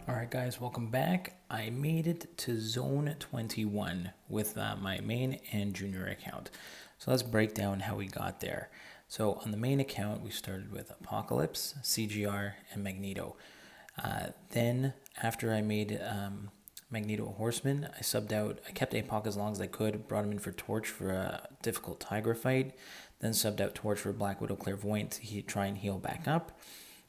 Alright guys, welcome back. I made it to Zone 21 with my main and junior account. So let's break down how we got there. So on the main account, we started with Apocalypse, CGR, and Magneto. Then after I made Magneto a horseman, I subbed out, I kept Apoc as long as I could, brought him in for Torch for a difficult Tiger fight, then subbed out Torch for Black Widow Clairvoyant to try and heal back up.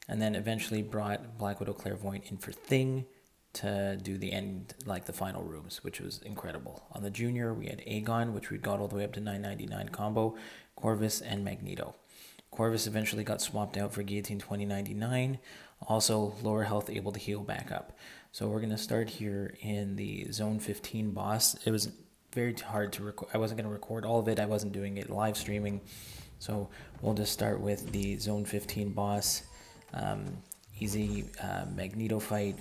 And then eventually brought Black Widow Clairvoyant in for Thing to do the end, like the final rooms, which was incredible. On the junior, we had Aegon, which we got all the way up to 999 combo, Corvus, and Magneto. Corvus eventually got swapped out for Guillotine 2099, also lower health, able to heal back up. So we're going to start here in the Zone 15 boss. It was very hard to record. I wasn't going to record all of it. I wasn't doing it live streaming. So we'll just start with the Zone 15 boss. Easy Magneto fight,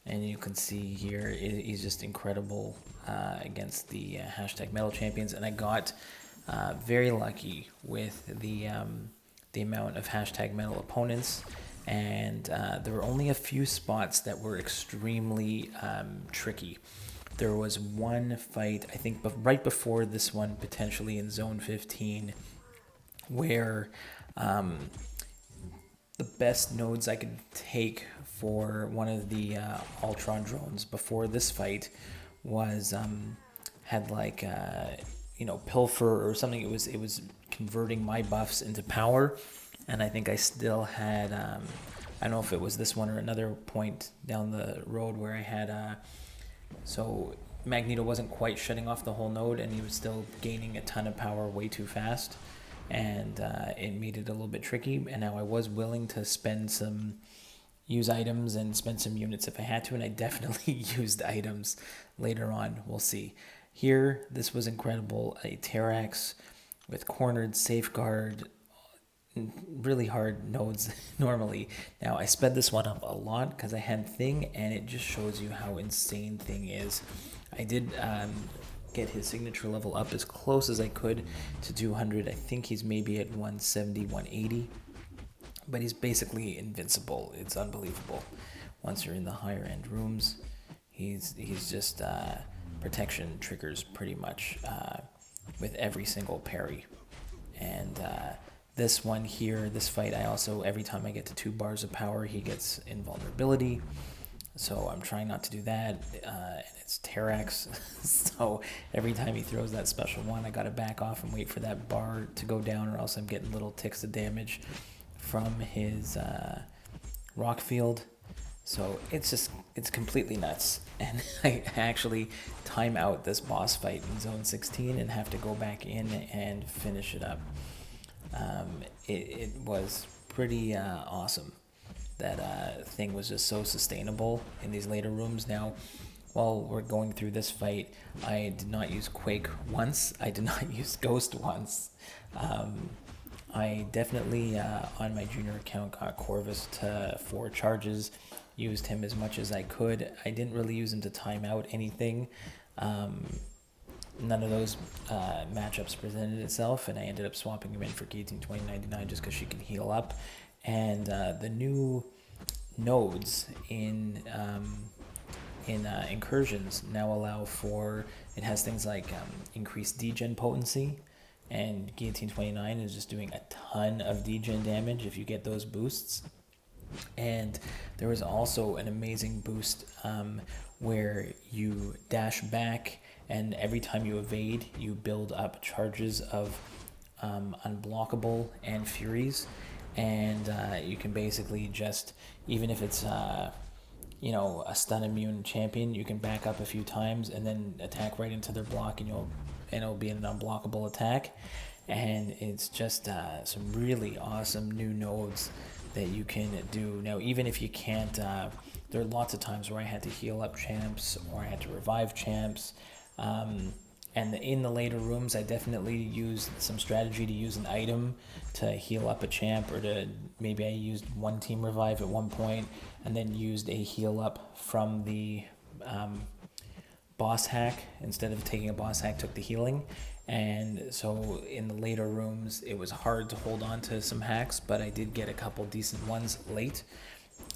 and you can see here he's just incredible against the hashtag metal champions, and I got very lucky with the amount of hashtag metal opponents, and there were only a few spots that were extremely tricky. There was one fight, I think right before this one, potentially in Zone 15, where the best nodes I could take for one of the Ultron drones before this fight was had like pilfer or something. It was converting my buffs into power, and I think I still had I don't know if it was this one or another point down the road where I had so Magneto wasn't quite shutting off the whole node, and he was still gaining a ton of power way too fast. And it made it a little bit tricky, and now I was willing to use items and spend some units if I had to, and I definitely used items later on. We'll see. Here, this was incredible. A Terrax with cornered safeguard, really hard nodes normally. Now, I sped this one up a lot because I had Thing, and it just shows you how insane Thing is. I did get his signature level up as close as I could to 200. I think he's maybe at 170, 180, but he's basically invincible. It's unbelievable. Once you're in the higher end rooms, he's just protection triggers pretty much with every single parry. And this one here, this fight, I also, every time I get to 2 bars of power, he gets invulnerability. So I'm trying not to do that, and it's Terrax, so every time he throws that special one, I gotta back off and wait for that bar to go down, or else I'm getting little ticks of damage from his rock field. So it's completely nuts, and I actually time out this boss fight in Zone 16 and have to go back in and finish it up. It was pretty awesome. That Thing was just so sustainable in these later rooms. Now, while we're going through this fight, I did not use Quake once. I did not use Ghost once. I definitely, on my junior account, got Corvus to 4 charges, used him as much as I could. I didn't really use him to time out anything. None of those matchups presented itself, and I ended up swapping him in for Guillotine 2099 just because she can heal up. And the new nodes in Incursions now allow for, it has things like increased degen potency, and Guillotine 29 is just doing a ton of degen damage if you get those boosts. And there was also an amazing boost where you dash back, and every time you evade, you build up charges of unblockable and furies. And you can basically just, even if it's a stun immune champion, you can back up a few times and then attack right into their block, and it'll be an unblockable attack. And it's just some really awesome new nodes that you can do. Now, even if you can't, there are lots of times where I had to heal up champs or I had to revive champs. And in the later rooms, I definitely used some strategy to use an item to heal up a champ, or maybe I used one team revive at one point and then used a heal up from the boss hack. Instead of taking a boss hack, took the healing. And so in the later rooms, it was hard to hold on to some hacks, but I did get a couple decent ones late.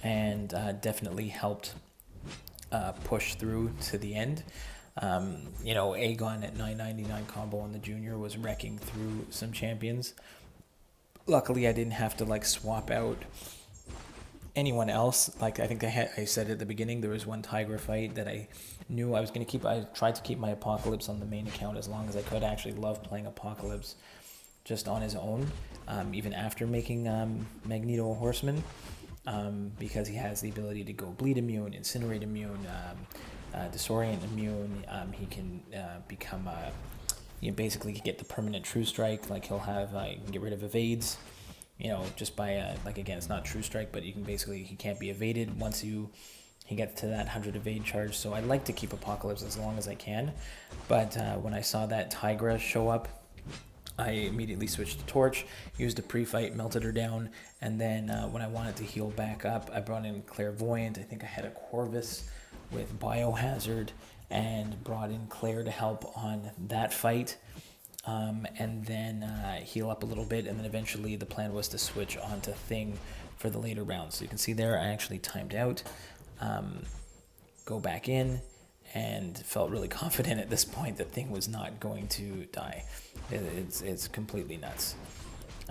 and definitely helped push through to the end. Aegon at 999 combo on the junior was wrecking through some champions. Luckily, I didn't have to like swap out anyone else. Like I think I said at the beginning, there was one Tiger fight that I knew I was going to keep. I tried to keep my Apocalypse on the main account as long as I could. I actually love playing Apocalypse just on his own, even after making Magneto a horseman, because he has the ability to go bleed immune, incinerate immune, disorient immune. He can become basically get the permanent true strike. Like he'll have you can get rid of evades, just by again, it's not true strike, but you can basically, he can't be evaded once he gets to that 100 evade charge. So I like to keep Apocalypse as long as I can, but when I saw that Tigra show up, I immediately switched to Torch, used a pre-fight, melted her down, and then when I wanted to heal back up, I brought in Clairvoyant. I think I had a Corvus with Biohazard, and brought in Claire to help on that fight, and then heal up a little bit, and then eventually the plan was to switch onto Thing for the later rounds. So you can see there I actually timed out, go back in, and felt really confident at this point that Thing was not going to die. It's completely nuts.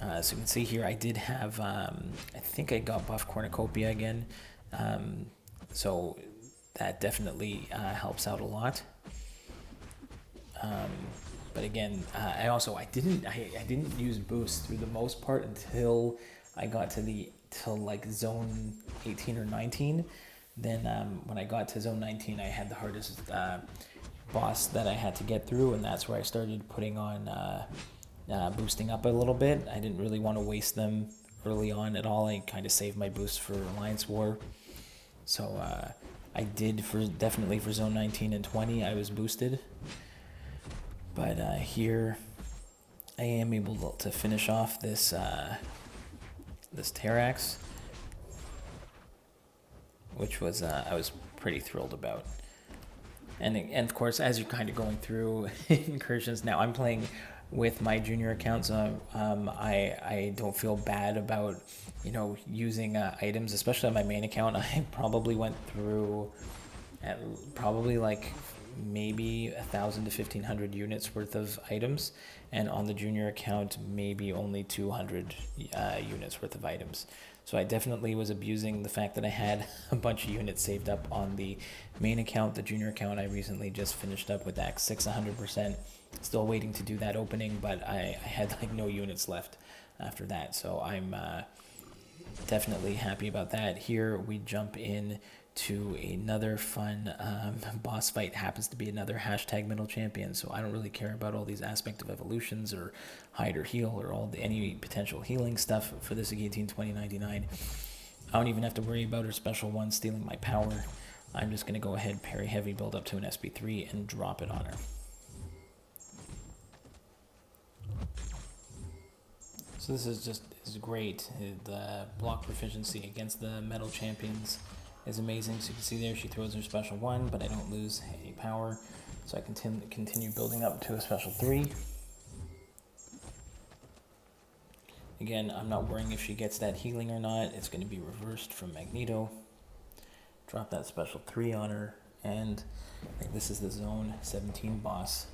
So you can see here I did have, I think I got buff Cornucopia again, so that definitely helps out a lot. But again, I didn't use boost through the most part until I got till like zone 18 or 19. Then when I got to zone 19, I had the hardest boss that I had to get through, and that's where I started putting on boosting up a little bit. I didn't really want to waste them early on at all. I kind of saved my boost for Alliance War. So I did definitely for zone 19 and 20, I was boosted. But here I am able to finish off this Terrax, which was I was pretty thrilled about. And of course, as you're kind of going through Incursions, now I'm playing with my junior account, so I don't feel bad about using items, especially on my main account. I probably went through at probably like maybe 1,000 to 1,500 units worth of items, and on the junior account maybe only 200 units worth of items. So I definitely was abusing the fact that I had a bunch of units saved up on the main account. The junior account I recently just finished up with Act 6 100%. Still waiting to do that opening, but I had like no units left after that. So I'm definitely happy about that. Here we jump in to another fun boss fight. Happens to be another hashtag middle champion, so I don't really care about all these aspect of evolutions or hide or heal or any potential healing stuff for this Guillotine 2099. I don't even have to worry about her special one stealing my power. I'm just going to go ahead, parry heavy, build up to an SP3, and drop it on her. So this is great. The block proficiency against the metal champions is amazing. So you can see there she throws her special 1, but I don't lose any power. So I continue building up to a special 3. Again, I'm not worrying if she gets that healing or not. It's going to be reversed from Magneto. Drop that special 3 on her, and I think this is the zone 17 boss.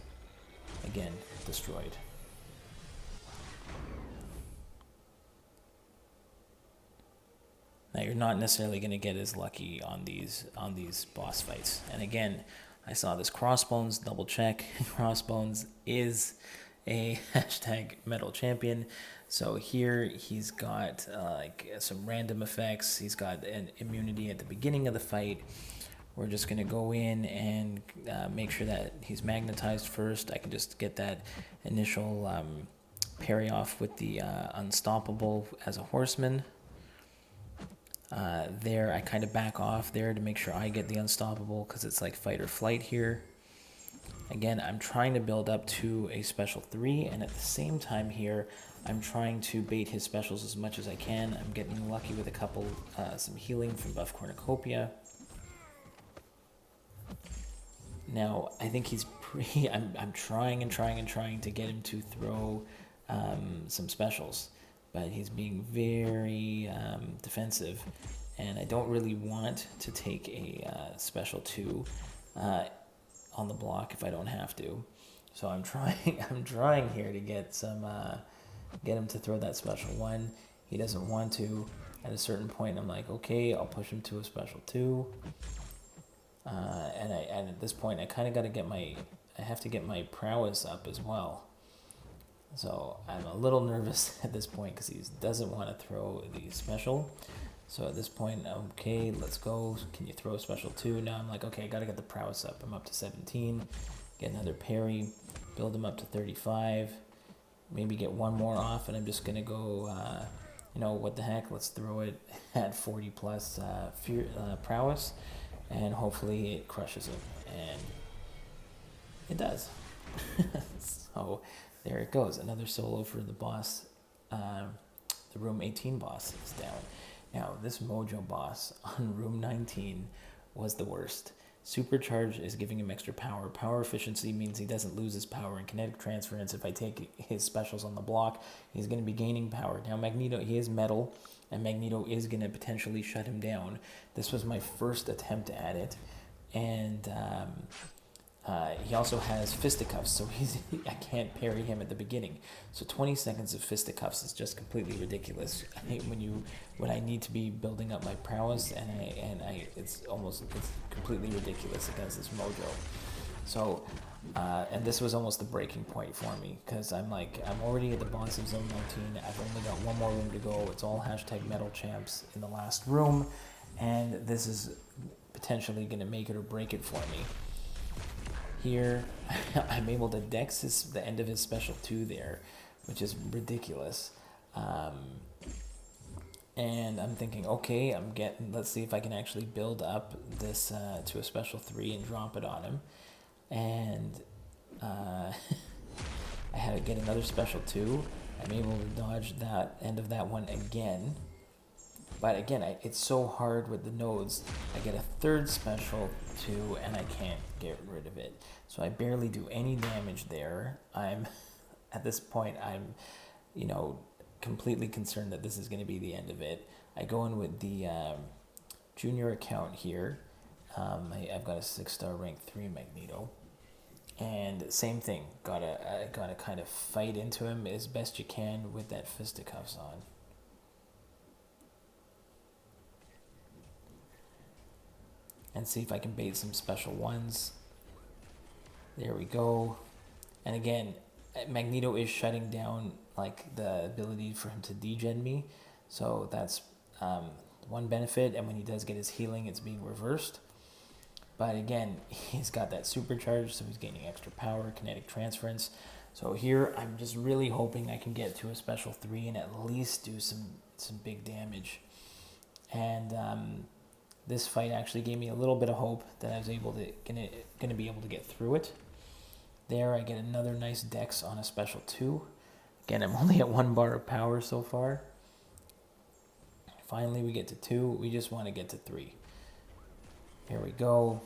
Again, destroyed. Now you're not necessarily going to get as lucky on these boss fights. And again, I saw this Crossbones, double check. Crossbones is a hashtag metal champion. So here he's got some random effects. He's got an immunity at the beginning of the fight. We're just going to go in and make sure that he's magnetized first. I can just get that initial parry off with the unstoppable as a horseman. There I kind of back off there to make sure I get the unstoppable, because it's like fight or flight here. Again, I'm trying to build up to a special 3, and at the same time here I'm trying to bait his specials as much as I can. I'm getting lucky with a couple some healing from buff Cornucopia. Now I think he's pretty I'm trying to get him to throw some specials, but he's being very defensive, and I don't really want to take a special 2 on the block if I don't have to. So I'm trying here to get him to throw that special 1. He doesn't want to. At a certain point, I'm like, okay, I'll push him to a special 2. And at this point, I kind of got to I have to get my prowess up as well. So I'm a little nervous at this point because he doesn't want to throw the special. So at this point, okay, let's go. Can you throw a special 2? Now I'm like, okay, I got to get the prowess up. I'm up to 17. Get another parry. Build him up to 35. Maybe get one more off, and I'm just going to go, what the heck? Let's throw it at 40 plus prowess, and hopefully it crushes him. And it does. So there it goes. Another solo for the boss. The room 18 boss is down. Now, this Mojo boss on room 19 was the worst. Supercharge is giving him extra power. Power efficiency means he doesn't lose his power. And kinetic transference, if I take his specials on the block, he's going to be gaining power. Now, Magneto, he is metal, and Magneto is going to potentially shut him down. This was my first attempt at it. And he also has fisticuffs, so I can't parry him at the beginning. So 20 seconds of fisticuffs is just completely ridiculous. When I need to be building up my prowess, it's completely ridiculous against this Mojo. So, and this was almost the breaking point for me, because I'm already at the boss of Zone 19. I've only got one more room to go. It's all #metal champs in the last room, and this is potentially going to make it or break it for me. Here, I'm able to dex the end of his special 2 there, which is ridiculous. And I'm thinking, okay, let's see if I can actually build up this to a special 3 and drop it on him. And I had to get another special 2. I'm able to dodge that end of that one again. But again, it's so hard with the nodes. I get a third special 2 and I can't get rid of it. So I barely do any damage there. At this point, I'm completely concerned that this is going to be the end of it. I go in with the junior account here. I've got a 6-star rank 3 Magneto. And same thing, gotta kind of fight into him as best you can with that fisticuffs on. And see if I can bait some special 1s. There we go. And again, Magneto is shutting down the ability for him to degen me. So that's one benefit. And when he does get his healing, it's being reversed. But again, he's got that supercharge, so he's gaining extra power, kinetic transference. So here, I'm just really hoping I can get to a special 3 and at least do some big damage. And this fight actually gave me a little bit of hope that I was gonna be able to get through it. There, I get another nice dex on a special 2. Again, I'm only at 1 bar of power so far. Finally, we get to 2. We just want to get to 3. Here we go.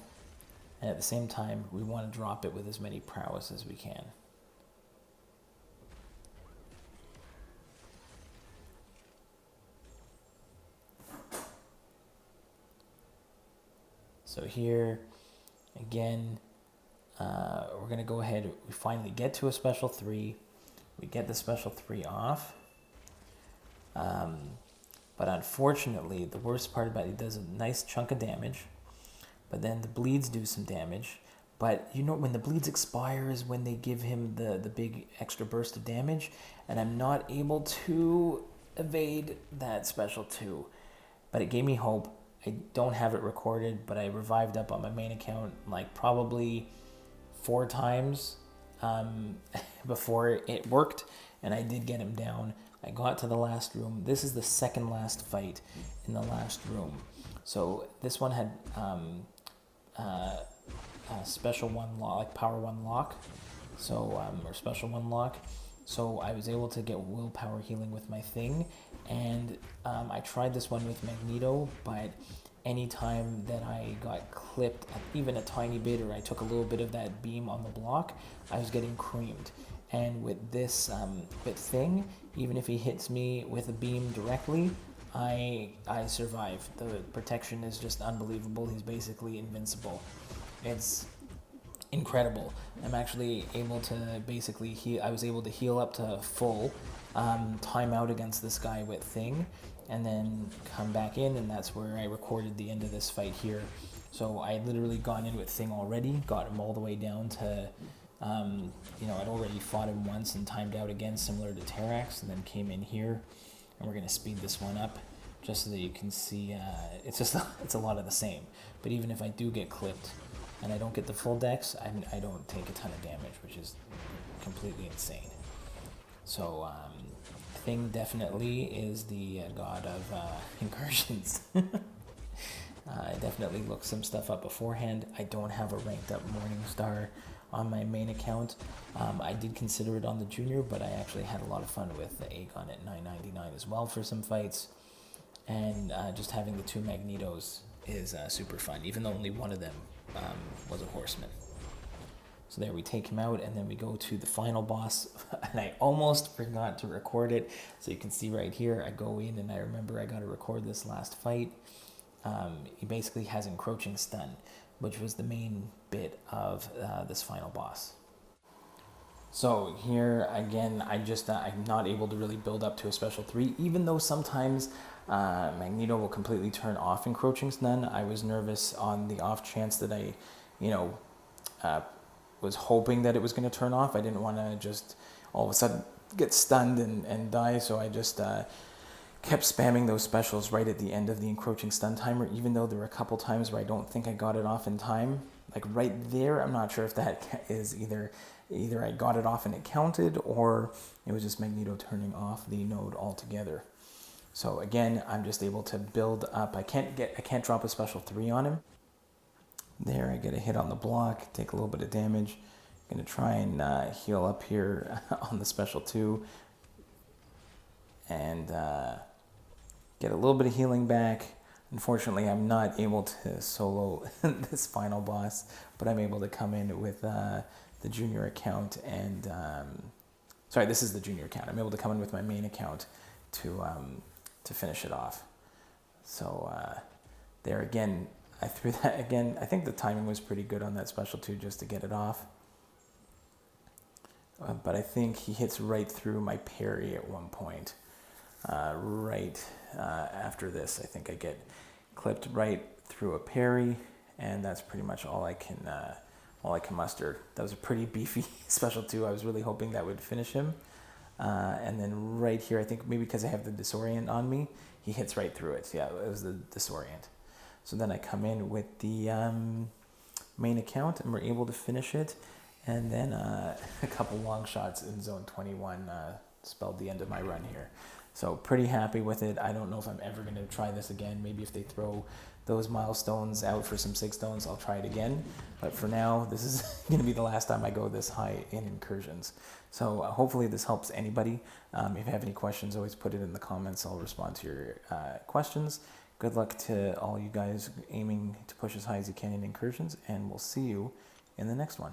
And at the same time, we want to drop it with as many prowess as we can. So here, again, we're going to go ahead. We finally get to a special 3. We get the special 3 off. But unfortunately, the worst part about it does a nice chunk of damage. But then the bleeds do some damage. But when the bleeds expire is when they give him the big extra burst of damage. And I'm not able to evade that special 2. But it gave me hope. I don't have it recorded, but I revived up on my main account probably 4 times before it worked, and I did get him down. I got to the last room. This is the second last fight in the last room. So this one had special 1 lock, power 1 lock, or special 1 lock. So I was able to get willpower healing with my thing, and I tried this one with Magneto, but anytime that I got clipped, even a tiny bit, or I took a little bit of that beam on the block, I was getting creamed. And with this thing, even if he hits me with a beam directly, I survive. The protection is just unbelievable. He's basically invincible. It's incredible. I'm actually able to basically heal. I was able to heal up to full, time out against this guy with Thing, and then come back in, and that's where I recorded the end of this fight here. So I literally gone in with Thing already, got him all the way down to, I'd already fought him once and timed out again, similar to Terrax, and then came in here, and we're gonna speed this one up, just so that you can see. It's a lot of the same. But even if I do get clipped, and I don't get the full dex, I don't take a ton of damage, which is completely insane. So Thing definitely is the god of incursions. I definitely looked some stuff up beforehand. I don't have a ranked up Morningstar on my main account. I did consider it on the junior, but I actually had a lot of fun with the Aegon at 999 as well for some fights. And just having the 2 Magnetos is super fun, even though only one of them was a horseman. So there, we take him out, and then we go to the final boss, and I almost forgot to record it. So you can see right here, I go in, and I remember I got to record this last fight. He basically has encroaching stun, which was the main bit of this final boss. So here again, I'm not able to really build up to a special 3, even though sometimes Magneto will completely turn off encroaching stun. I was nervous on the off chance that I, was hoping that it was going to turn off. I didn't want to just all of a sudden get stunned and die, so I just kept spamming those specials right at the end of the encroaching stun timer, even though there were a couple times where I don't think I got it off in time. Like right there, I'm not sure if that is either I got it off and it counted, or it was just Magneto turning off the node altogether. So again, I'm just able to build up. I can't drop a special 3 on him. There, I get a hit on the block, take a little bit of damage. I'm gonna try and heal up here on the special 2, and get a little bit of healing back. Unfortunately, I'm not able to solo this final boss, but I'm able to come in with the junior account, and sorry, this is the junior account. I'm able to come in with my main account to finish it off. So there again, I threw that again. I think the timing was pretty good on that special 2 just to get it off. But I think he hits right through my parry at one point. Right after this, I think I get clipped right through a parry, and that's pretty much all I can muster. That was a pretty beefy special 2. I was really hoping that would finish him. And then right here, I think maybe because I have the disorient on me, he hits right through it. Yeah, it was the disorient. So then I come in with the main account, and we're able to finish it. And then a couple long shots in zone 21 spelled the end of my run here. So pretty happy with it. I don't know if I'm ever going to try this again. Maybe if they throw those milestones out for some 6 stones, I'll try it again. But for now, this is going to be the last time I go this high in Incursions. So hopefully this helps anybody. If you have any questions, always put it in the comments. I'll respond to your questions. Good luck to all you guys aiming to push as high as you can in Incursions, and we'll see you in the next one.